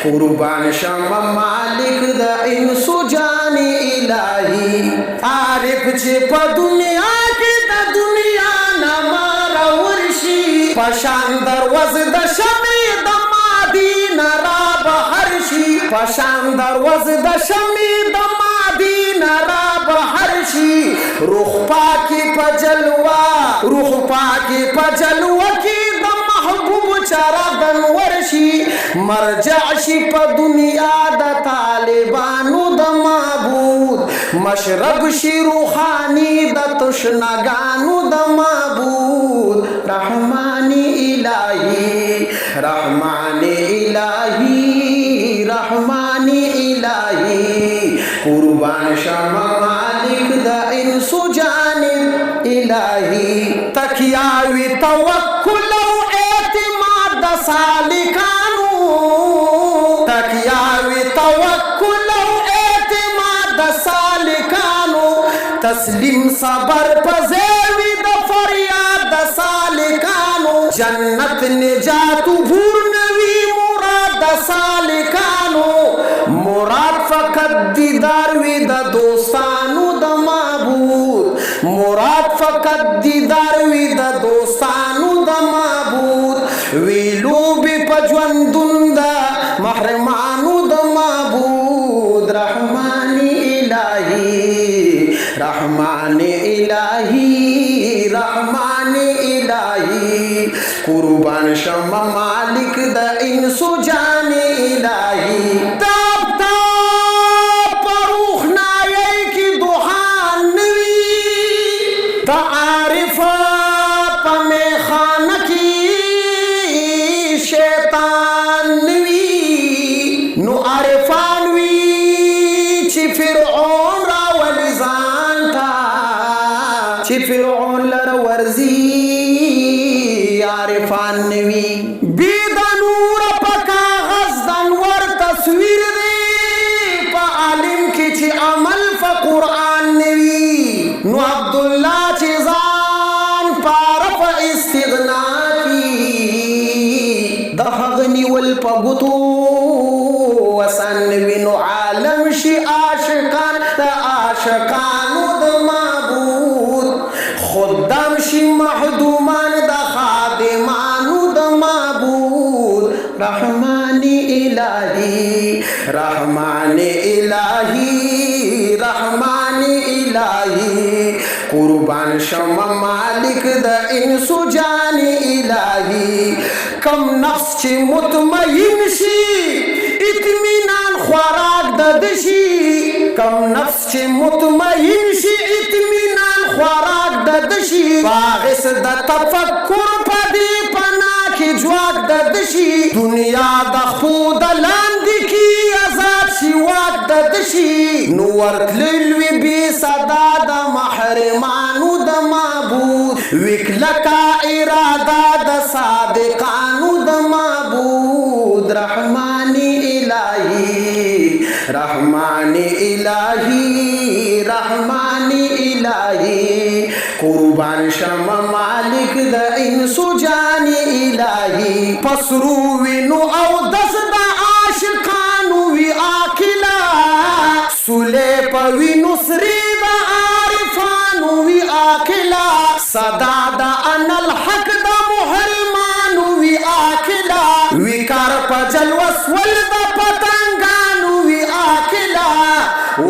कुर्बान शम मालिक द इंसु जानी इलाही आरिफ छे प दुनिया के द दुनिया न मारा वर्षी पशांदर वज द शमी द मादीन राब हर्षी पशांदर वज द शमी द मादीन राब हर्षी रुख पाकी पजलवा रुख पाकी पजलवा की द महबूब चरादन वर्षी मरजाशी प दुनिया द तालिबानु द माबूद मशरब शी रूहानी द तुशनगानु द माबूद रहमानी इलाही रहमानी इलाही रहमानी इलाही कुर्बान शम मालिक द इंसु जानी इलाही तकियावी तवक्कुल एतिमाद सालिकानु तकियावी तवक्कुल एतिमाद सालिकानु तस्लीम सबर पजेवी द फरियाद सालिकानु जन्नत निजात भूरनवी मुराद सालिकानु मुराद फकत दीदार वी द दोस्तानु द माबूद मुराद फकत दीदार वी द दोस्तानु द माबूद वीलू भी पजवंदुंद महरमानु द माबूद रहमानी इलाही रहमानी इलाही रहमानी इलाही कुर्बान शम मालिक द इंसु जानी इलाही फिरौन लर वर्जी आरिफान नवी बेदनूर पका गजदन वर तस्वीर दे पा आलिम की छि अमल फ कुरान नवी नु अब्दुल्ला चिजान पारफ इस्तिगना की दहगनी वल पगुतु वसन नवी नु आलम शी आशिकान त आशिकानु द खुद्दाम शी महदूमान द खादिमानु द माबूद रहमानी इलाही रहमानी इलाही रहमानी इलाही कुर्बान शम मालिक द इंसु जानी इलाही कम नफ्स ची मुतमईन शी इत्मीनान खुराक द दशी कम नफ्स ची मुतमईन शी इत्मीनान खुराक द दशी बागिस द तफक्कुर पदी पना की ज्वाक द दशी दुनिया द खुद लांदी की आजाद शी वाक द दशी नुवर्त लिलवी बी सदा द महरमानु द माबूद विकलका इरादा द सादिकानु द माबूद रहमानी इलाही रहमानी इलाही रहमानी इलाही कुर्बान शम मालिक द इंसु जानी इलाही पसरू विनु औ दस द आशिकानु वी आखिला सुले पविनु श्री द आरिफानु वी आखिला सदा द अनल हक द मुहरमानु वी आखिला विकार पजल वस्वल द पतंगानु वी आखिला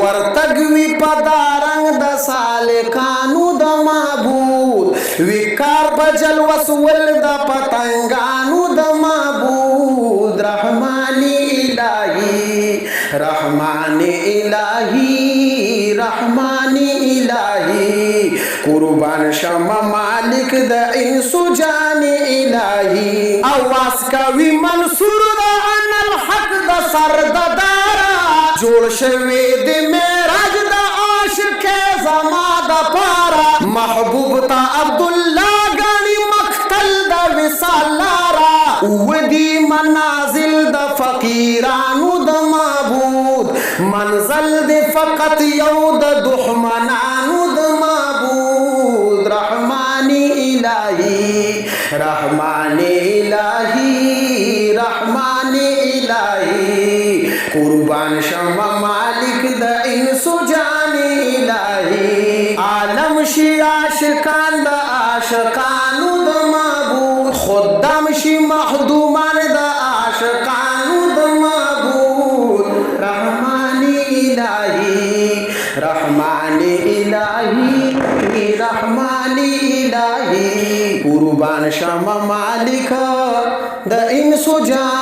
वर्तगवी पदारंग द सालिकानु द माबूद विकार पजल वस्वल द पतंगानु द माबूद रहमानी इलाही रहमानी इलाही रहमानी इलाही कुर्बान शम मालिक द इंसु जानी इलाही आवाज कवि मंसूर द अनल हक द सरदारा जोड़ शवेद में राज द आशिक जमा द पारा महबूब ता अब्दुल्ला गनी मख्तल द विसालारा उवदी मनाजिल द फकीरानु द माबूद मंजल द फकत यौद दुश्मनानु द माबूद रहमानी इलाही रहमानी इलाही रहमानी इलाही कुर्बान शमा मालिक द इंसो जानी इलाही आलम शी आशिकान द आशिकानु द माबूद खुद्दम शी महदूमान द आशिकानु द माबूद रहमानी इलाही रहमानी इलाही रहमानी इलाही कुर्बान शमा मालिक द इंसो जानी